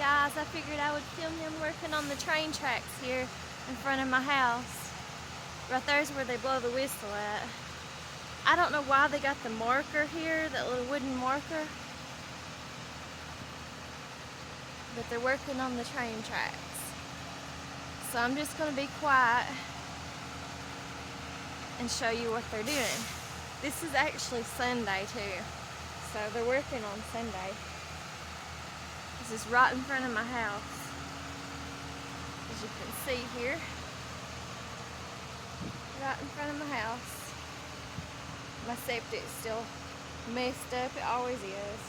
guys, I figured I would film him working on the train tracks here in front of my house. Right there's where they blow the whistle at. I don't know why they got the marker here, that little wooden marker, but they're working on the train tracks. So I'm just going to be quiet and show you what they're doing. This is actually Sunday too, so they're working on Sunday. This is right in front of my house, as you can see here. Right in front of my house. My septic's still messed up, it always is.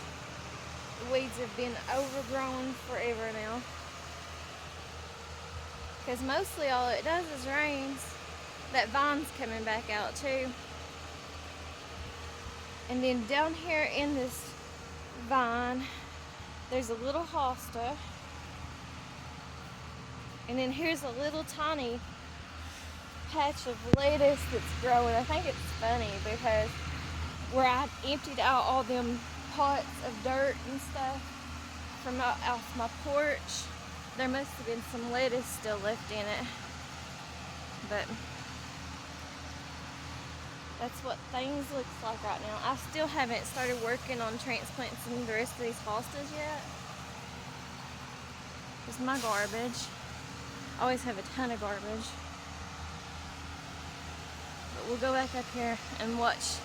The weeds have been overgrown forever now. Because mostly all it does is rains. That vine's coming back out too. And then down here in this vine, there's a little hosta. And then here's a little tiny patch of lettuce that's growing. I think it's funny because where I emptied out all them pots of dirt and stuff from off my porch, there must have been some lettuce still left in it. But that's what things look like right now. I still haven't started working on transplanting the rest of these hostas yet. This is my garbage. I always have a ton of garbage. But we'll go back up here and watch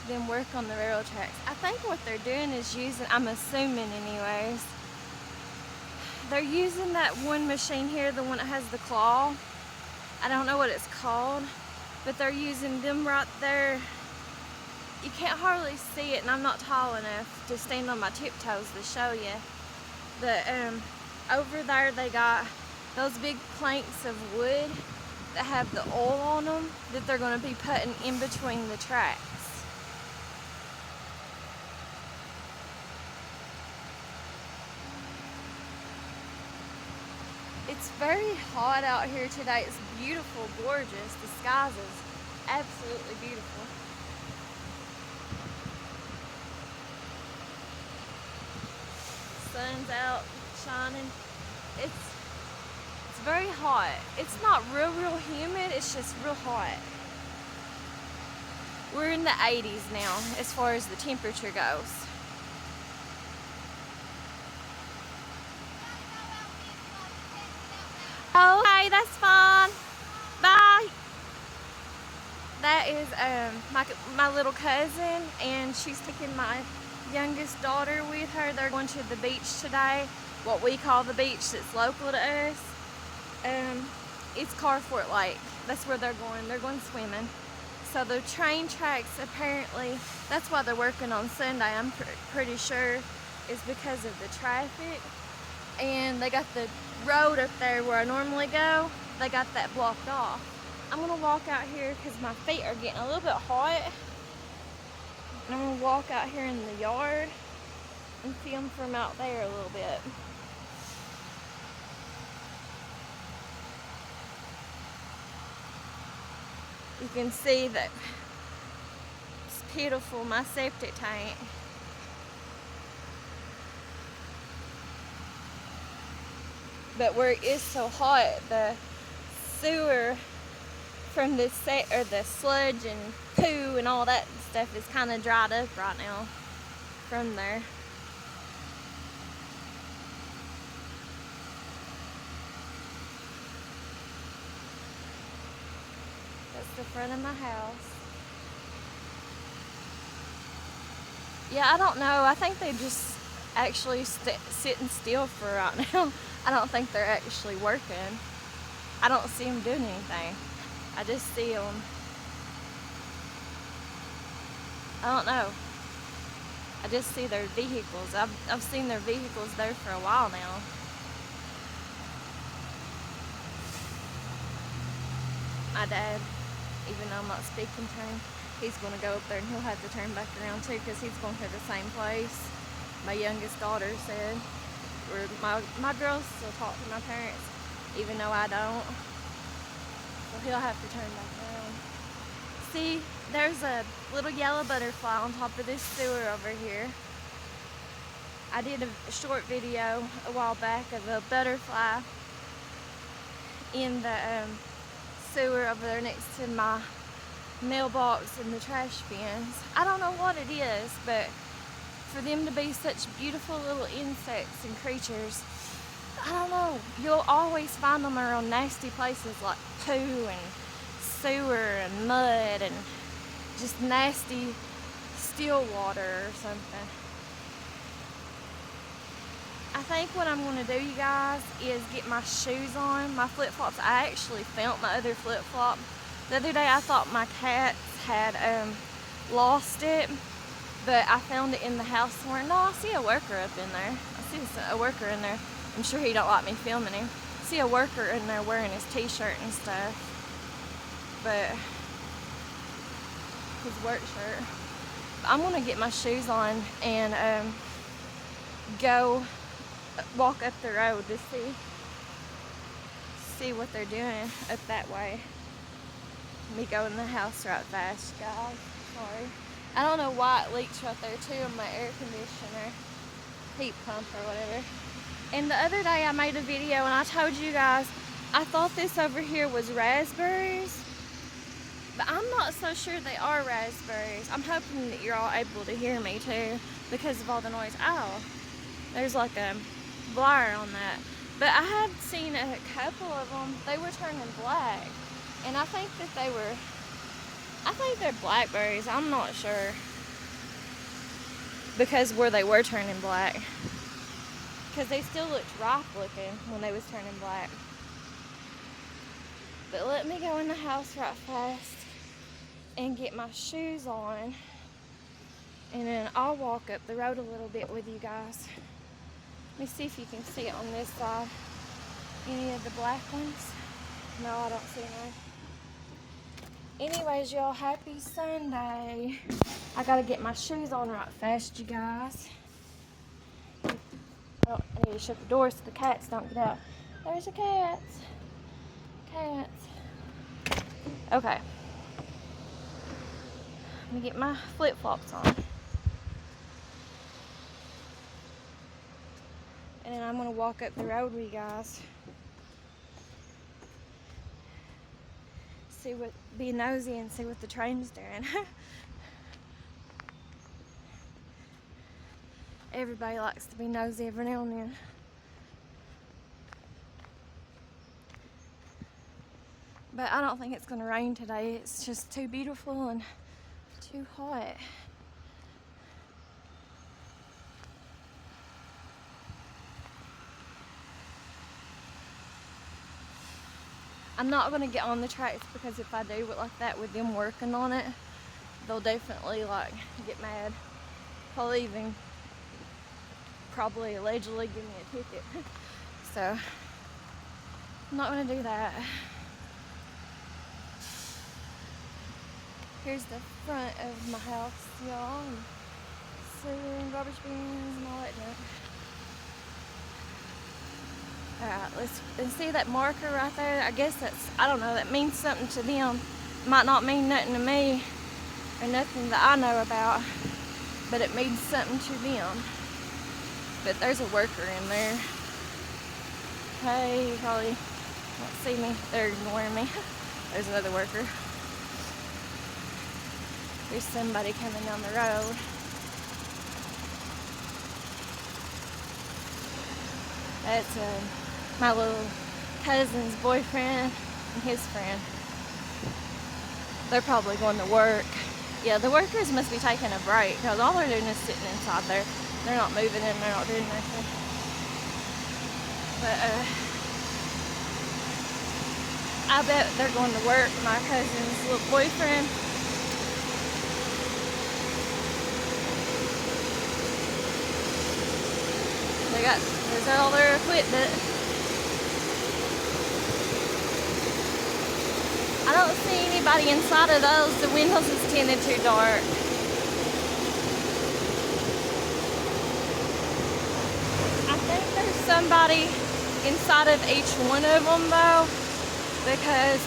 them work on the railroad tracks. I think what they're doing is using, I'm assuming anyways, they're using that one machine here, the one that has the claw. I don't know what it's called, but they're using them right there. You can't hardly see it, and I'm not tall enough to stand on my tiptoes to show you. But over there they got those big planks of wood that have the oil on them that they're going to be putting in between the tracks. It's very hot out here today. It's beautiful, gorgeous. The skies is absolutely beautiful. Sun's out shining. It's very hot. It's not real humid, it's just real hot. We're in the 80s now as far as the temperature goes. Oh, hey, that's fine. Bye. That is my little cousin, and she's taking my youngest daughter with her. They're going to the beach today, what we call the beach that's local to us. It's Carfort Lake. That's where they're going. They're going swimming. So the train tracks, apparently, that's why they're working on Sunday, I'm pretty sure, is because of the traffic. And they got the road up there where I normally go, they got that blocked off. I'm gonna walk out here because my feet are getting a little bit hot. And I'm gonna walk out here in the yard and film from out there a little bit. You can see that it's beautiful, my septic tank. But where it is so hot, the sewer from the sludge and poo and all that stuff is kind of dried up right now from there. That's the front of my house. Yeah, I don't know. I think they just actually sitting still for right now. I don't think they're actually working. I don't see them doing anything. I just see them. I don't know. I just see their vehicles. I've seen their vehicles there for a while now. My dad, even though I'm not speaking to him, he's going to go up there and he'll have to turn back around too because he's going to the same place. My youngest daughter said, where my girls still talk to my parents, even though I don't. So he'll have to turn back around. See, there's a little yellow butterfly on top of this sewer over here. I did a short video a while back of a butterfly in the sewer over there next to my mailbox and the trash bins. I don't know what it is, but for them to be such beautiful little insects and creatures, I don't know, you'll always find them around nasty places like poo and sewer and mud and just nasty still water or something. I think what I'm going to do, you guys, is get my shoes on, my flip-flops. I actually found my other flip-flop. The other day I thought my cats had lost it, but I found it in the house somewhere. No, I see a worker up in there. I see a worker in there. I'm sure he don't like me filming him. I see a worker in there wearing his t-shirt and stuff, but his work shirt. But I'm going to get my shoes on and go walk up the road to see what they're doing up that way. Let me go in the house right fast, guys. Sorry. I don't know why it leaks right there too on my air conditioner, heat pump or whatever. And the other day I made a video and I told you guys I thought this over here was raspberries, but I'm not so sure they are raspberries. I'm hoping that you're all able to hear me too because of all the noise. Oh, there's like a blare on that. But I had seen a couple of them. They were turning black, and I think they're blackberries. I'm not sure because where they were turning black, because they still looked ripe looking when they was turning black. But let me go in the house right fast and get my shoes on, and then I'll walk up the road a little bit with you guys. Let me see if you can see it on this side. Any of the black ones? No, I don't see none. Anyways, y'all, happy Sunday. I gotta get my shoes on right fast, you guys. Oh, I need to shut the doors so the cats don't get out. There's the cats. Cats. Okay. Let me get my flip-flops on. And then I'm going to walk up the road with you guys. Be nosy and see what the train's doing. Everybody likes to be nosy every now and then. But I don't think it's going to rain today. It's just too beautiful and too hot. I'm not going to get on the tracks because if I do it like that with them working on it, they'll definitely like get mad. Probably allegedly give me a ticket. So I'm not going to do that. Here's the front of my house, y'all. Sewer and garbage bins and all that junk. Alright, let's see that marker right there. I guess I don't know, that means something to them. Might not mean nothing to me or nothing that I know about, but it means something to them. But there's a worker in there. Hey, you probably won't see me. They're ignoring me. There's another worker. There's somebody coming down the road. That's my little cousin's boyfriend and his friend. They're probably going to work. Yeah, the workers must be taking a break because all they're doing is sitting inside there. They're not moving in, they're not doing nothing. But I bet they're going to work. My cousin's little boyfriend. There's all their equipment. I don't see anybody inside of those. The windows is tinted too dark. I think there's somebody inside of each one of them though, because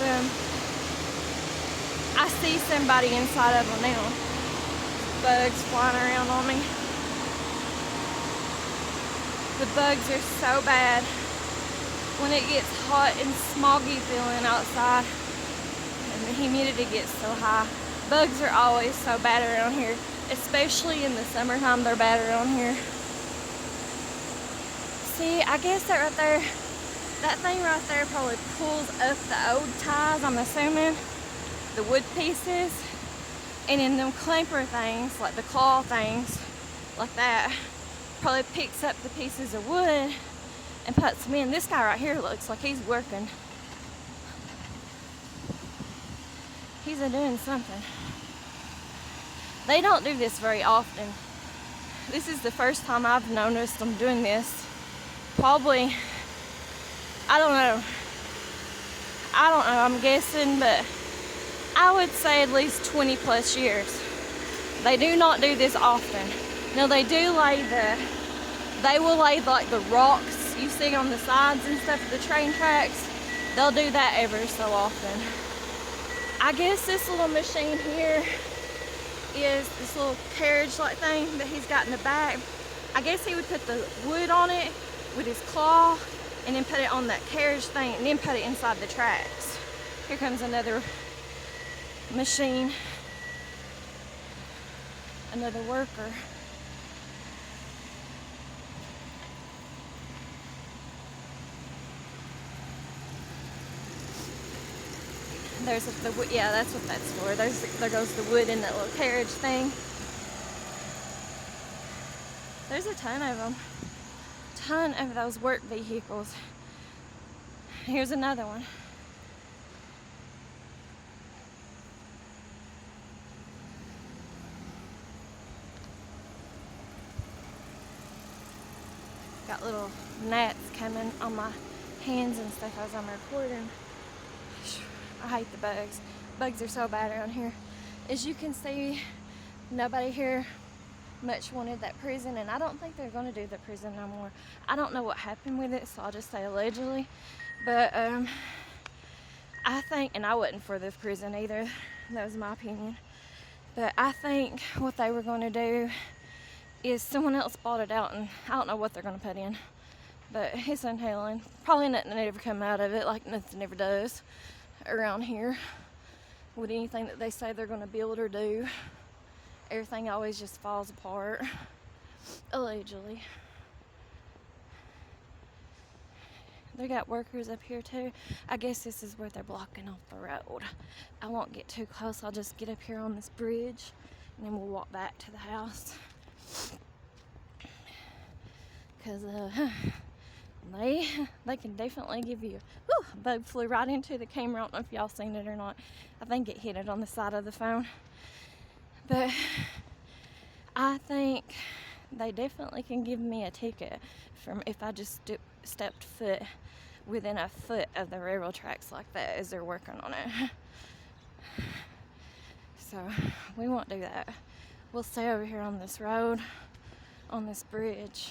I see somebody inside of them now. Bugs flying around on me. The bugs are so bad when it gets hot and smoggy feeling outside and the humidity gets so high. Bugs are always so bad around here, especially in the summertime. They're bad around here. See, I guess that right there, that thing right there probably pulls up the old ties, I'm assuming, the wood pieces, and then them clamper things, like the claw things, like that, probably picks up the pieces of wood and puts them in. This guy right here looks like he's working. He's doing something. They don't do this very often. This is the first time I've noticed them doing this. Probably, I don't know, I'm guessing, but I would say at least 20 plus years. They do not do this often. Now they will lay like the rocks you see on the sides and stuff of the train tracks. They'll do that every so often. I guess this little machine here is this little carriage like thing that he's got in the back. I guess he would put the wood on it with his claw and then put it on that carriage thing and then put it inside the tracks. Here comes another machine, another worker. There's yeah, that's what that's for. There goes the wood in that little carriage thing. There's a ton of them. Ton of those work vehicles. Here's another one. Got little gnats coming on my hands and stuff as I'm recording. I hate the bugs. Bugs are so bad around here. As you can see, nobody here much wanted that prison, and I don't think they're going to do the prison no more. I don't know what happened with it, so I'll just say allegedly. But I think, and I wasn't for this prison either, that was my opinion. But I think what they were going to do is someone else bought it out, and I don't know what they're going to put in. But it's unhailing. Probably nothing that ever come out of it, like nothing ever does around here with anything that they say they're going to build or do. Everything always just falls apart, allegedly. They got workers up here too. I guess this is where they're blocking off the road. I won't get too close. I'll just get up here on this bridge and then we'll walk back to the house. Because they can definitely give you, whew, a bug flew right into the camera. I don't know if y'all seen it or not. I think it hit it on the side of the phone. But I think they definitely can give me a ticket from if I just stepped foot within a foot of the railroad tracks like that as they're working on it. So we won't do that. We'll stay over here on this road, on this bridge.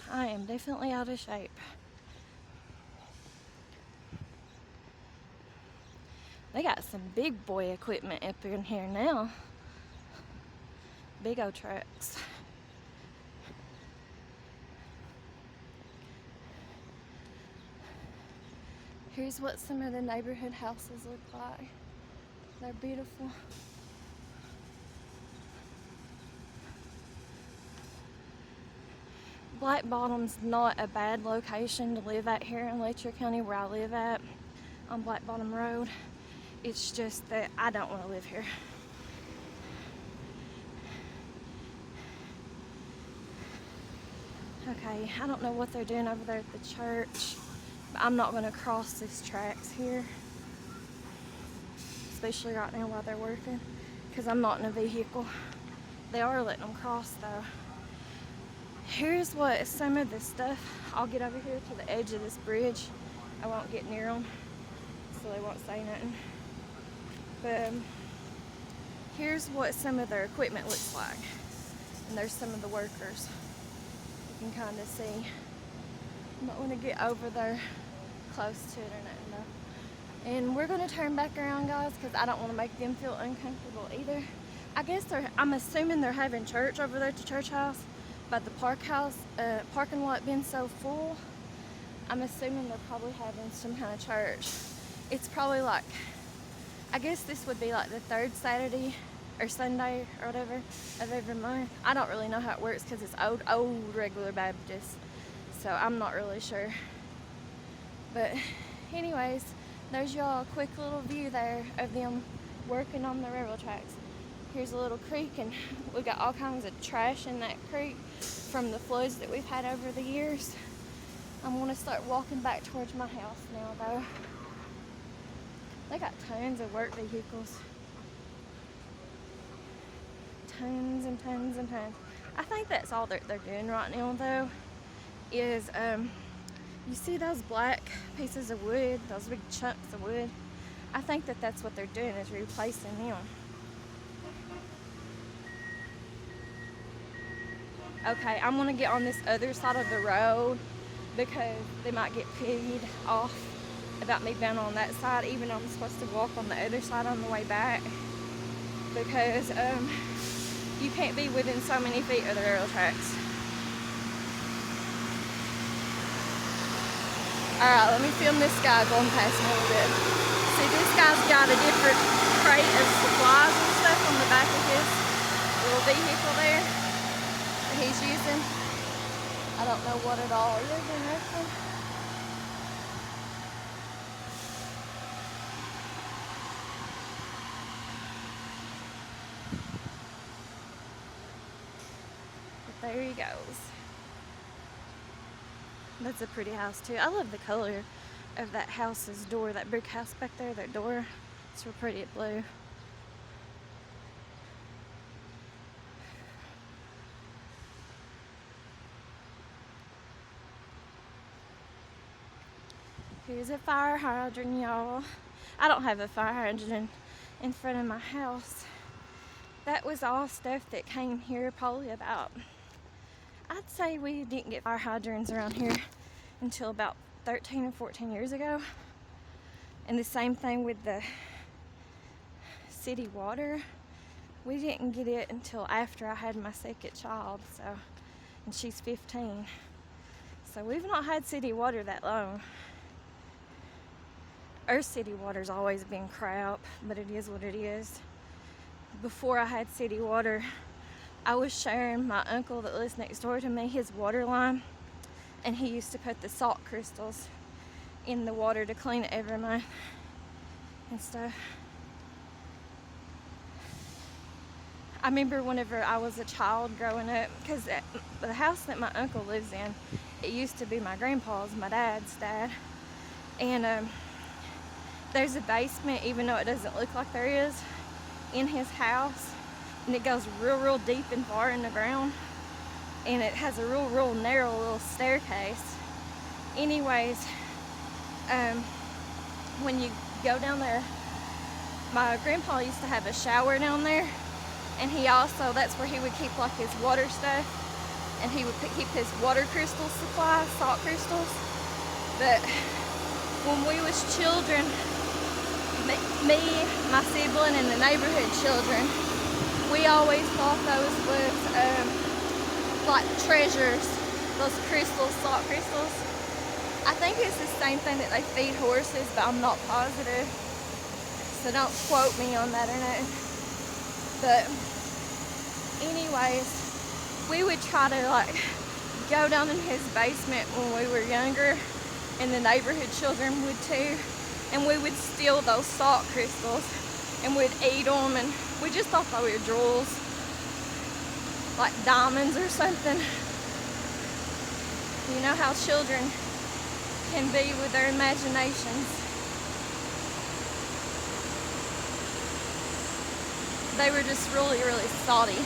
I am definitely out of shape. They got some big boy equipment up in here now. Big old trucks. Here's what some of the neighborhood houses look like. They're beautiful. Black Bottom's not a bad location to live at here in Letcher County, where I live at, on Black Bottom Road. It's just that I don't want to live here. Okay, I don't know what they're doing over there at the church, but I'm not going to cross these tracks here, especially right now while they're working, because I'm not in a vehicle. They are letting them cross though. Here's what some of the stuff, I'll get over here to the edge of this bridge. I won't get near them, so they won't say nothing. But here's what some of their equipment looks like. And there's some of the workers. You can kind of see. I don't want to get over there close to it or nothing though. And we're going to turn back around, guys, because I don't want to make them feel uncomfortable either. I guess I'm assuming they're having church over there at the church house, but the parking lot being so full, I'm assuming they're probably having some kind of church. It's probably like, I guess this would be like the third Saturday or Sunday or whatever of every month. I don't really know how it works because it's old regular Baptist, so I'm not really sure. But anyways, there's y'all a quick little view there of them working on the railroad tracks. Here's a little creek, and we've got all kinds of trash in that creek from the floods that we've had over the years. I'm gonna start walking back towards my house now though. They got tons of work vehicles. Tons and tons and tons. I think that's all they're doing right now though, is you see those black pieces of wood, those big chunks of wood? I think that's what they're doing, is replacing them. Okay, I'm gonna get on this other side of the road because they might get peeved off about me being on that side, even though I'm supposed to walk on the other side on the way back, because you can't be within so many feet of the railroad tracks. Alright, let me film this guy going past me a little bit. See, this guy's got a different crate of supplies and stuff on the back of his little vehicle there that he's using. I don't know what it all is or nothing. But there he goes. That's a pretty house too. I love the color of that house's door, that brick house back there, that door. It's real pretty at blue. Here's a fire hydrant, y'all. I don't have a fire hydrant in front of my house. That was all stuff that came here probably about, I'd say we didn't get fire hydrants around here until about 13 or 14 years ago. And the same thing with the city water. We didn't get it until after I had my second child, so, and she's 15. So we've not had city water that long. Our city water's always been crap, but it is what it is. Before I had city water, I was sharing my uncle that lives next door to me his water line, and he used to put the salt crystals in the water to clean it every month and stuff. I remember whenever I was a child growing up, because the house that my uncle lives in, it used to be my grandpa's, my dad's dad, and there's a basement, even though it doesn't look like there is, in his house, and it goes real deep and far in the ground, and it has a real narrow little staircase. Anyways, when you go down there, my grandpa used to have a shower down there, and he also, that's where he would keep like his water stuff, and he would keep his water crystal supply, salt crystals. But when we was children, me, my sibling, and the neighborhood children, we always thought those was like treasures, those crystals, salt crystals. I think it's the same thing that they feed horses, but I'm not positive, so don't quote me on that or nothing. But anyways, we would try to like go down in his basement when we were younger, and the neighborhood children would too, and we would steal those salt crystals and we'd eat them, and we just thought they were jewels, like diamonds or something. You know how children can be with their imaginations. They were just really salty.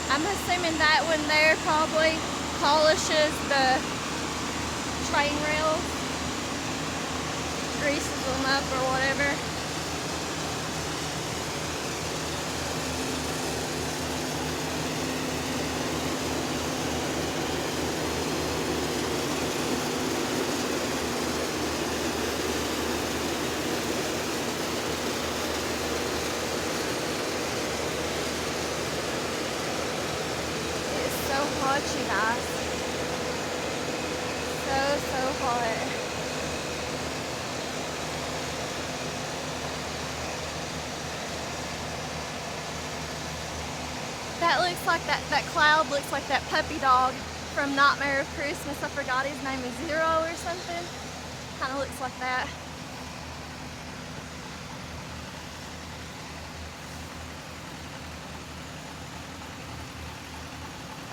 I'm assuming that one there probably polishes the train rails, greases them up or whatever. hot, you guys. So hot. That looks like that cloud looks like that puppy dog from Nightmare of Christmas. I forgot his name is Zero or something. Kind of looks like that.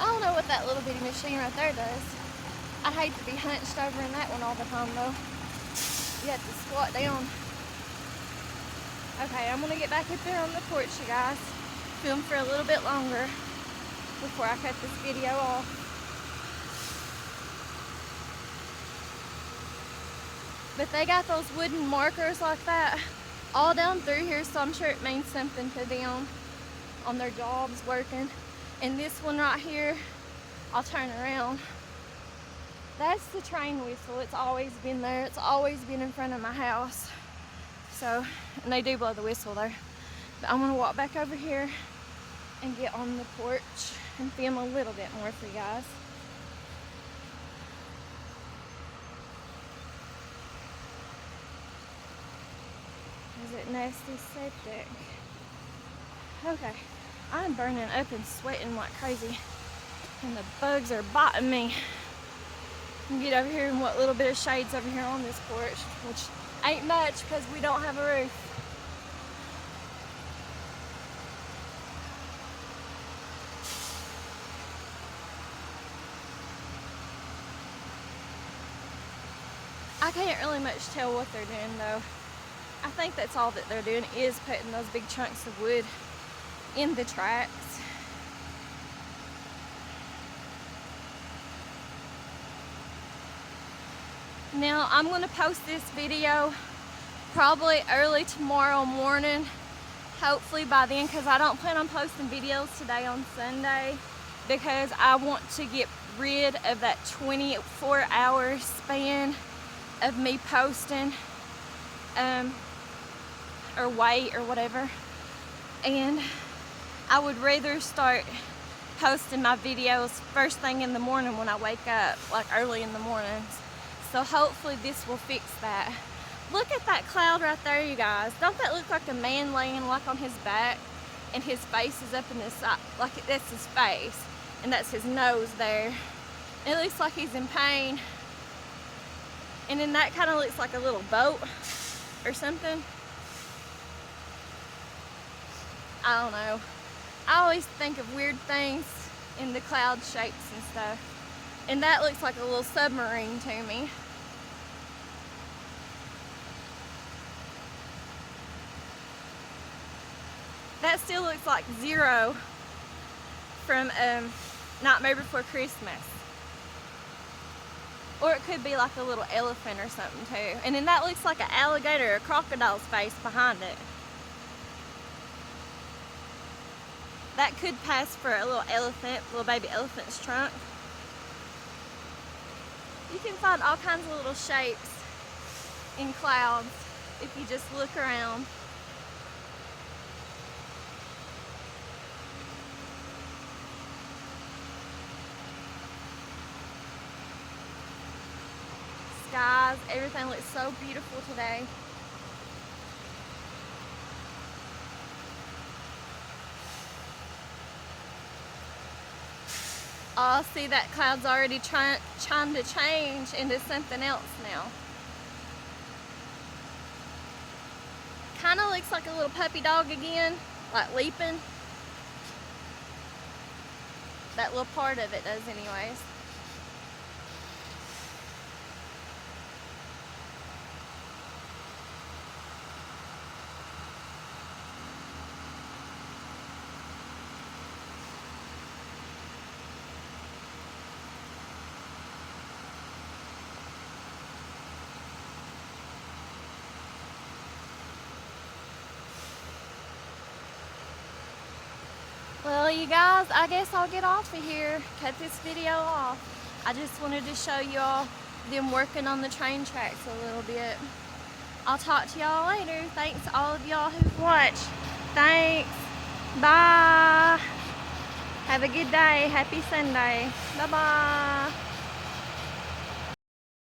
I don't know what that little bitty machine right there does. I'd hate to be hunched over in that one all the time though. You have to squat down. Okay, I'm gonna get back up there on the porch, you guys. Film for a little bit longer before I cut this video off. But they got those wooden markers like that all down through here, so I'm sure it means something to them on their jobs working. And this one right here, I'll turn around. That's the train whistle. It's always been there. It's always been in front of my house. So, and they do blow the whistle there. But I'm gonna walk back over here and get on the porch and film a little bit more for you guys. Is it nasty septic? Okay, I'm burning up and sweating like crazy, and the bugs are biting me. I can get over here and what little bit of shade's over here on this porch, which ain't much because we don't have a roof. I can't really much tell what they're doing though. I think that's all that they're doing is putting those big chunks of wood in the tracks. Now I'm going to post this video probably early tomorrow morning, hopefully by then, because I don't plan on posting videos today on Sunday because I want to get rid of that 24-hour span of me posting or wait or whatever, and I would rather start posting my videos first thing in the morning when I wake up, like early in the mornings. So hopefully this will fix that. Look at that cloud right there, you guys. Don't that look like a man laying like on his back and his face is up in his side, like that's his face and that's his nose there. It looks like he's in pain. And then that kind of looks like a little boat or something. I don't know. I always think of weird things in the cloud shapes and stuff. And that looks like a little submarine to me. That still looks like Zero from Nightmare Before Christmas. Or it could be like a little elephant or something too. And then that looks like an alligator or a crocodile's face behind it. That could pass for a little elephant, little baby elephant's trunk. You can find all kinds of little shapes in clouds if you just look around. Skies, everything looks so beautiful today. Oh, see that cloud's already trying to change into something else now. Kind of looks like a little puppy dog again, like leaping. That little part of it does anyways. Well, you guys, I guess I'll get off of here, cut this video off. I just wanted to show y'all them working on the train tracks a little bit. I'll talk to y'all later. Thanks to all of y'all who've watched. Thanks. Bye. Have a good day. Happy Sunday. Bye-bye.